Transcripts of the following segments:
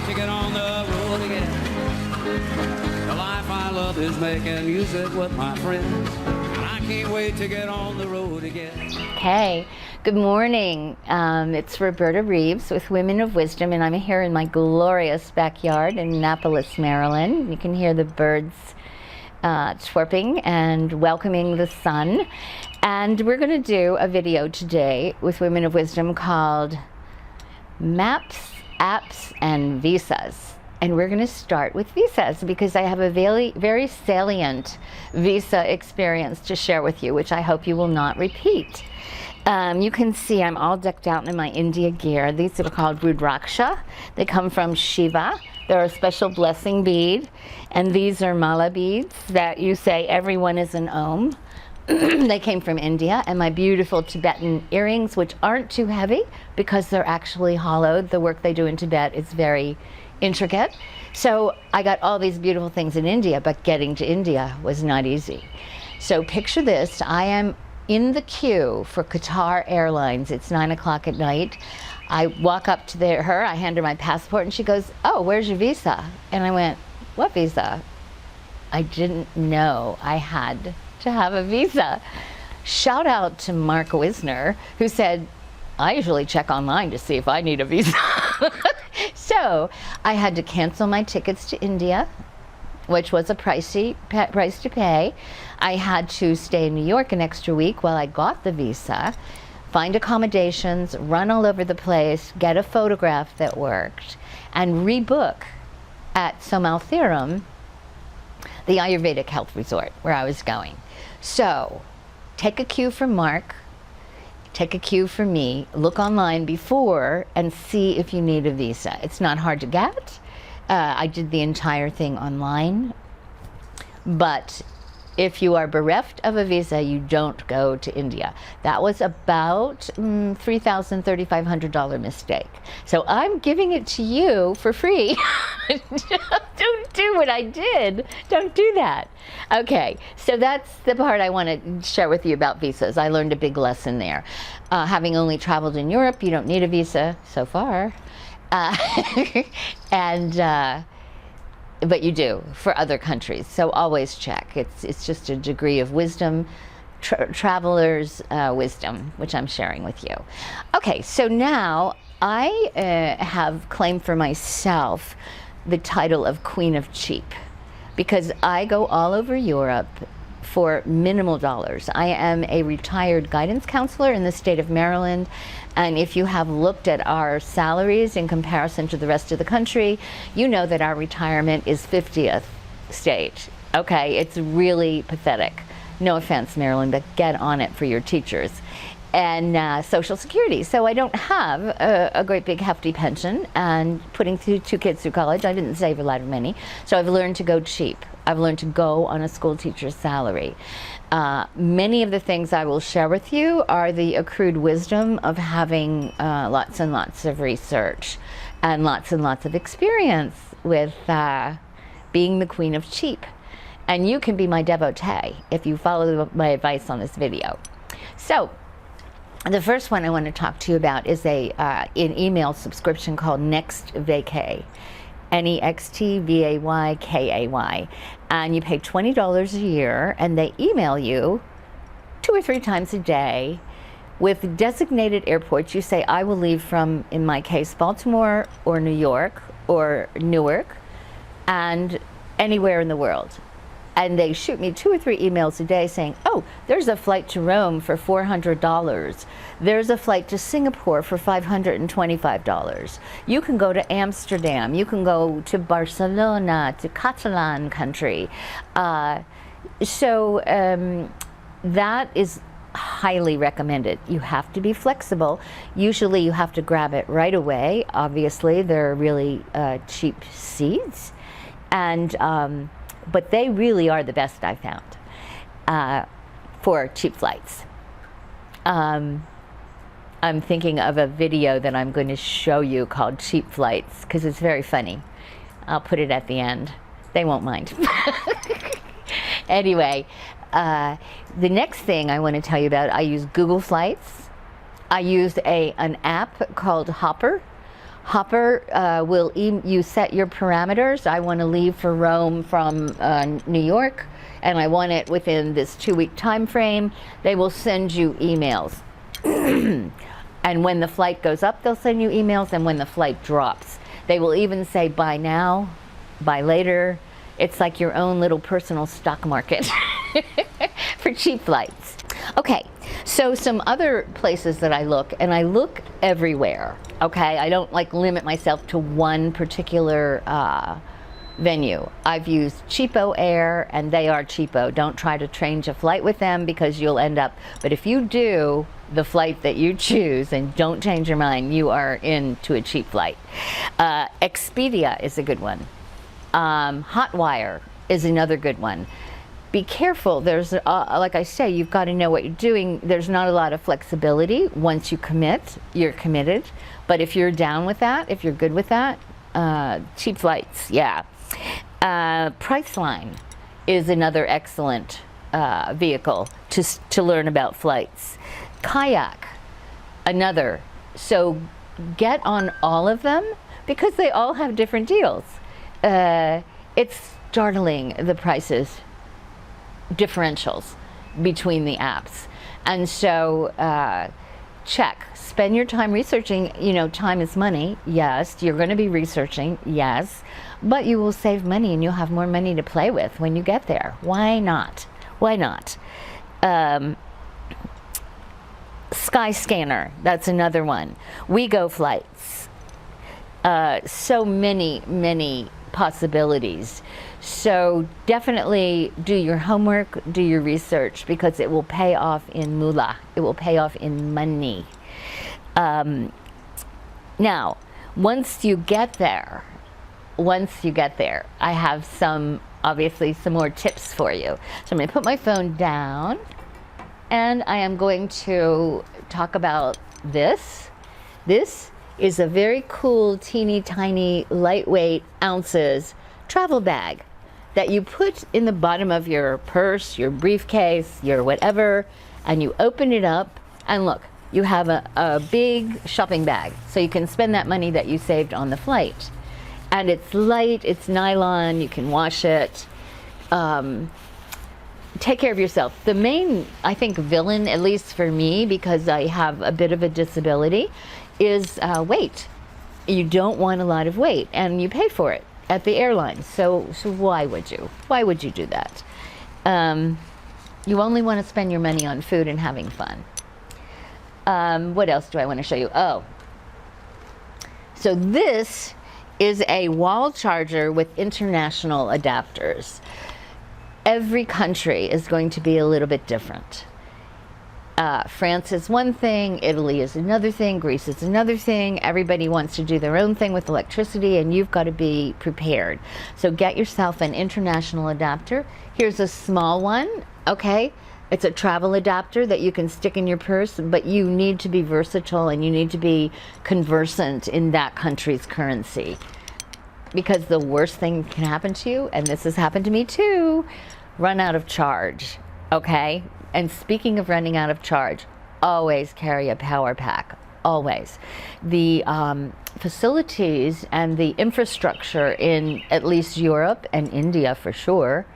to get on the road again. The life I love is making music with my friends. And I can't wait to get on the road again. Hey, good morning. It's Roberta Reeves with Women of Wisdom, and I'm here in my glorious backyard in Annapolis, Maryland. You can hear the birds chirping and welcoming the sun. And we're going to do a video today with Women of Wisdom called Maps, Apps, and Visas. And we're going to start with visas because I have a very salient visa experience to share with you, which I hope you will not repeat. You can see I'm all decked out in my India gear. These are called Rudraksha. They come from Shiva. They're a special blessing bead. And these are mala beads that you say everyone is an Om. They came from India. And my beautiful Tibetan earrings, which aren't too heavy because they're actually hollowed. The work they do in Tibet is very intricate. So I got all these beautiful things in India, but getting to India was not easy. So picture this. I am in the queue for Qatar Airlines. It's 9 o'clock at night. I walk up to her, I hand her my passport, and she goes, "Oh, where's your visa?" And I went, "What visa?" I didn't know I had to have a visa. Shout out to Mark Wisner, who said, "I usually check online to see if I need a visa." So I had to cancel my tickets to India, which was a price to pay. I had to stay in New York an extra week while I got the visa, find accommodations, run all over the place, get a photograph that worked, and rebook at Somalthiram, the Ayurvedic health resort where I was going. So take a cue from Mark, take a cue from me, look online before and see if you need a visa. It's not hard to get. I did the entire thing online, but if you are bereft of a visa, you don't go to India. That was about $3,000, $3,500 mistake. So I'm giving it to you for free. Don't do what I did. Don't do that. Okay, so that's the part I want to share with you about visas. I learned a big lesson there. Having only traveled in Europe, you don't need a visa so far. But you do for other countries, so always check. It's just a degree of wisdom, traveler's wisdom, which I'm sharing with you. Okay, so now I have claimed for myself the title of Queen of Cheap because I go all over Europe for minimal dollars. I am a retired guidance counselor in the state of Maryland, and if you have looked at our salaries in comparison to the rest of the country, you know that our retirement is 50th state. Okay, it's really pathetic. No offense, Maryland, but get on it for your teachers. And Social Security. So I don't have a great big hefty pension, and putting two kids through college, I didn't save a lot of money. So I've learned to go cheap. I've learned to go on a school teacher's salary. Many of the things I will share with you are the accrued wisdom of having lots and lots of research and lots of experience with being the queen of cheap. And you can be my devotee if you follow my advice on this video. So the first one I want to talk to you about is an email subscription called Next Vacay. NEXTVAYKAY, and you pay $20 a year, and they email you 2 or 3 times a day with designated airports. You say, I will leave from, in my case, Baltimore or New York or Newark, and anywhere in the world. And they shoot me 2 or 3 emails a day saying, oh, there's a flight to Rome for $400. There's a flight to Singapore for $525. You can go to Amsterdam. You can go to Barcelona, to Catalan country. That is highly recommended. You have to be flexible. Usually you have to grab it right away. Obviously, they're really cheap seats. And but they really are the best I found for cheap flights. I'm thinking of a video that I'm going to show you called Cheap Flights because it's very funny. I'll put it at the end. They won't mind. Anyway, the next thing I want to tell you about, I use Google Flights. I use an app called Hopper. Hopper you set your parameters. I want to leave for Rome from New York, and I want it within this 2-week time frame. They will send you emails. And when the flight goes up, they'll send you emails, and when the flight drops, they will even say buy now, buy later. It's like your own little personal stock market for cheap flights. Okay, so some other places that I look, and I look everywhere, okay? I don't like limit myself to one particular venue. I've used Cheapo Air, and they are cheapo. Don't try to change a flight with them because you'll end up, but if you do the flight that you choose and don't change your mind, you are into a cheap flight. Expedia is a good one. Hotwire is another good one. Be careful. There's, like I say, you've got to know what you're doing. There's not a lot of flexibility. Once you commit, you're committed. But if you're down with that, if you're good with that, cheap flights, yeah. Priceline is another excellent vehicle to learn about flights. Kayak, another. So get on all of them because they all have different deals. It's startling, the prices differentials between the apps. And so check, spend your time researching. You know, time is money. Yes, you're going to be researching. Yes, but you will save money and you'll have more money to play with when you get there. Why not? Why not? Skyscanner, that's another one. WeGo Flights. So many possibilities. So definitely do your homework, do your research, because it will pay off in moolah. It will pay off in money. Now, once you get there, I have obviously some more tips for you. So I'm going to put my phone down, and I am going to talk about this. This is a very cool, teeny tiny, lightweight ounces travel bag that you put in the bottom of your purse, your briefcase, your whatever, and you open it up, and look, you have a big shopping bag, so you can spend that money that you saved on the flight. And it's light, it's nylon, you can wash it. Take care of yourself. The main, I think, villain, at least for me, because I have a bit of a disability, is weight. You don't want a lot of weight, and you pay for it at the airline. So why would you? Why would you do that? You only want to spend your money on food and having fun. What else do I want to show you? Oh, so this is a wall charger with international adapters. Every country is going to be a little bit different. France is one thing, Italy is another thing, Greece is another thing. Everybody wants to do their own thing with electricity, and you've got to be prepared. So get yourself an international adapter. Here's a small one, okay? It's a travel adapter that you can stick in your purse, but you need to be versatile and you need to be conversant in that country's currency. Because the worst thing can happen to you, and this has happened to me too, run out of charge, okay? And speaking of running out of charge, always carry a power pack, always. The facilities and the infrastructure in at least Europe and India for sure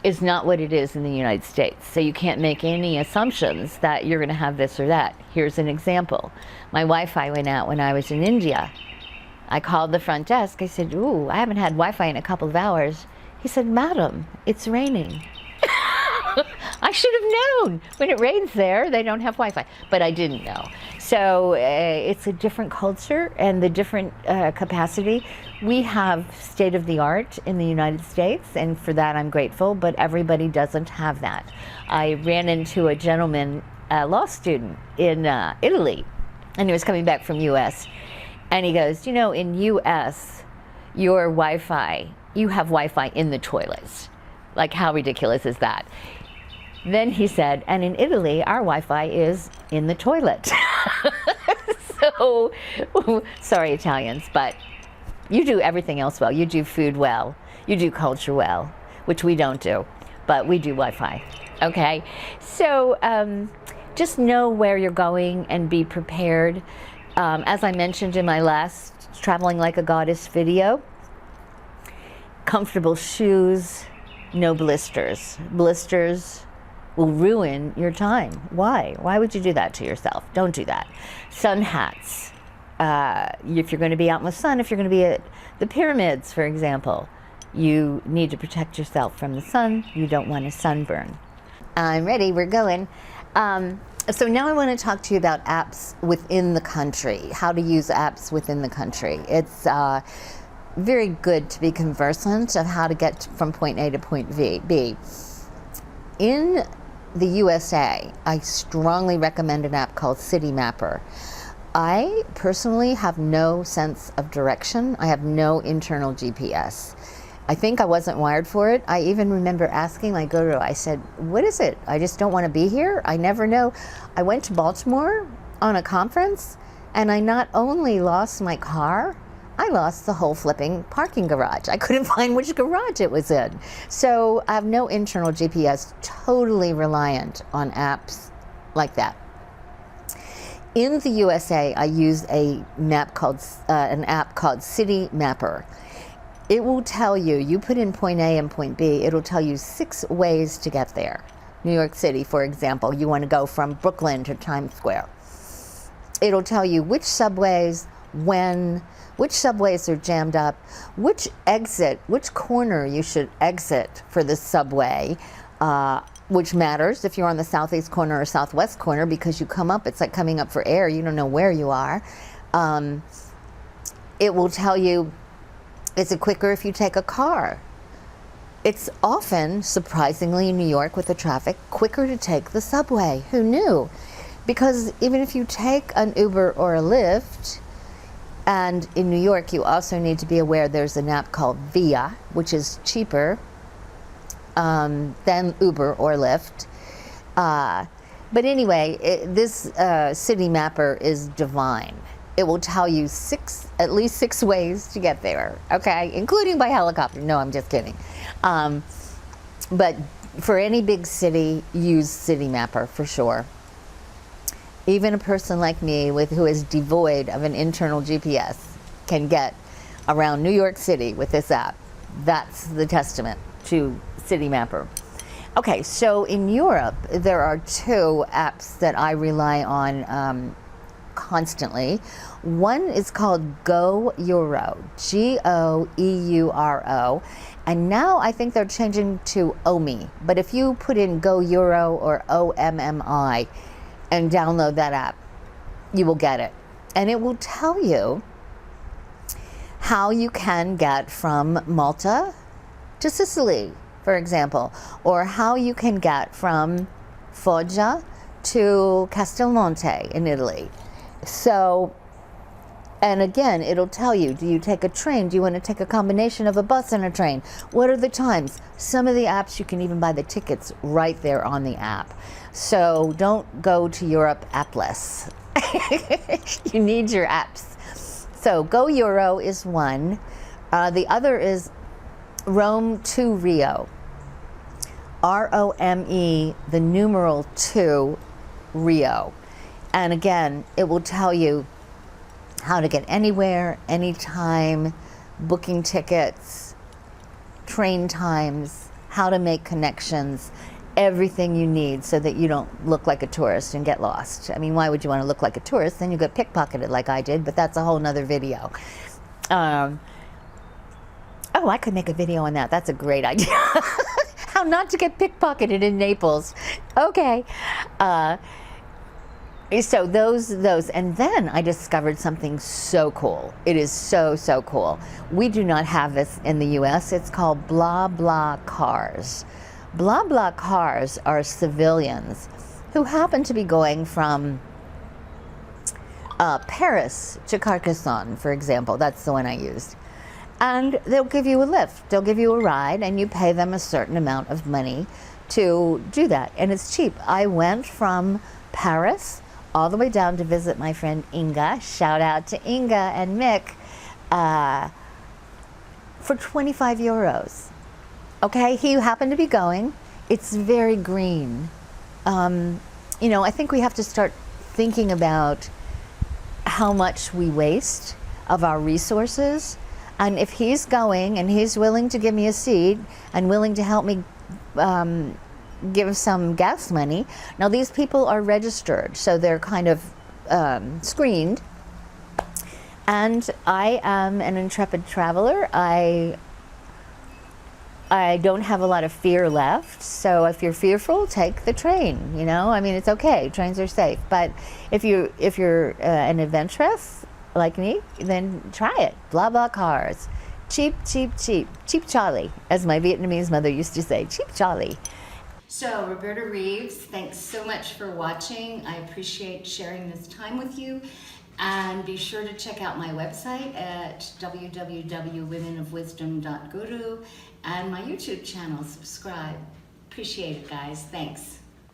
is not what it is in the United States. So you can't make any assumptions that you're gonna have this or that. Here's an example. My Wi-Fi went out when I was in India. I called the front desk. I said, ooh, I haven't had Wi-Fi in a couple of hours. He said, madam, it's raining. I should have known. When it rains there, they don't have Wi-Fi. But I didn't know. So it's a different culture and the different capacity. We have state-of-the-art in the United States, and for that I'm grateful, but everybody doesn't have that. I ran into a gentleman, a law student in Italy, and he was coming back from U.S., and he goes, you know, in U.S., your Wi-Fi, you have Wi-Fi in the toilets. Like, how ridiculous is that? Then he said, and in Italy, our Wi-Fi is in the toilet. So, sorry, Italians, but you do everything else well. You do food well. You do culture well, which we don't do, but we do Wi-Fi, okay? So just know where you're going and be prepared. As I mentioned in my last Traveling Like a Goddess video, comfortable shoes, no blisters. Blisters will ruin your time. Why? Why would you do that to yourself? Don't do that. Sun hats. If you're going to be out in the sun, if you're going to be at the pyramids, for example, you need to protect yourself from the sun. You don't want to sunburn. I'm ready. We're going. So now I want to talk to you about apps within the country, how to use apps within the country. It's very good to be conversant of how to get from point A to point B. In the USA, I strongly recommend an app called City Mapper. I personally have no sense of direction. I have no internal GPS. I think I wasn't wired for it. I even remember asking my guru, I said, what is it? I just don't want to be here. I never know. I went to Baltimore on a conference, and I not only lost my car, I lost the whole flipping parking garage. I couldn't find which garage it was in. So I have no internal GPS, totally reliant on apps like that. In the USA, I use an app called City Mapper. It will tell you, you put in point A and point B, it'll tell you 6 ways to get there. New York City, for example, you want to go from Brooklyn to Times Square. It'll tell you which subways, when, which subways are jammed up, which corner you should exit for the subway, which matters if you're on the southeast corner or southwest corner, because you come up, it's like coming up for air, you don't know where you are. It will tell you, is it quicker if you take a car? It's often, surprisingly in New York with the traffic, quicker to take the subway. Who knew? Because even if you take an Uber or a Lyft, and in New York you also need to be aware there's an app called Via, which is cheaper than Uber or Lyft. But anyway, this City Mapper is divine. It will tell you at least six ways to get there, okay? Including by helicopter. No, I'm just kidding. But for any big city, use City Mapper for sure. Even a person like me who is devoid of an internal GPS can get around New York City with this app. That's the testament to City Mapper. Okay, so in Europe, there are 2 apps that I rely on constantly. One is called Go Euro, G-O-E-U-R-O, and now I think they're changing to OMI. But if you put in Go Euro or OMMI and download that app, you will get it. And it will tell you how you can get from Malta to Sicily, for example, or how you can get from Foggia to Castelmonte in Italy. So, and again, it'll tell you, do you take a train? Do you want to take a combination of a bus and a train? What are the times? Some of the apps, you can even buy the tickets right there on the app. So don't go to Europe appless. You need your apps. So Go Euro is one. The other is Rome to Rio. R-O-M-E, the numeral 2, Rio. And again, it will tell you how to get anywhere, anytime, booking tickets, train times, how to make connections, everything you need so that you don't look like a tourist and get lost. I mean, why would you want to look like a tourist? Then you get pickpocketed like I did, but that's a whole nother video. Oh, I could make a video on that. That's a great idea. How not to get pickpocketed in Naples. Okay. So those, and then I discovered something so cool. It is so cool. We do not have this in the US. It's called Blah Blah Cars. Blah Blah Cars are civilians who happen to be going from Paris to Carcassonne, for example. That's the one I used. And they'll give you a lift. They'll give you a ride, and you pay them a certain amount of money to do that. And it's cheap. I went from Paris all the way down to visit my friend Inga. Shout out to Inga and Mick for 25 euros. Okay, he happened to be going. It's very green. You know, I think we have to start thinking about how much we waste of our resources. And if he's going and he's willing to give me a seat and willing to help me give some gas money. Now these people are registered, so they're kind of screened. And I am an intrepid traveler. I don't have a lot of fear left, so if you're fearful, take the train. You know, I mean, it's okay. Trains are safe. But if you're an adventurous like me, then try it. Blah blah cars, cheap, cheap, cheap, cheap Charlie, as my Vietnamese mother used to say, cheap Charlie. So Roberta Reeves, thanks so much for watching. I appreciate sharing this time with you. And be sure to check out my website at www.womenofwisdom.guru and my YouTube channel. Subscribe. Appreciate it, guys. Thanks.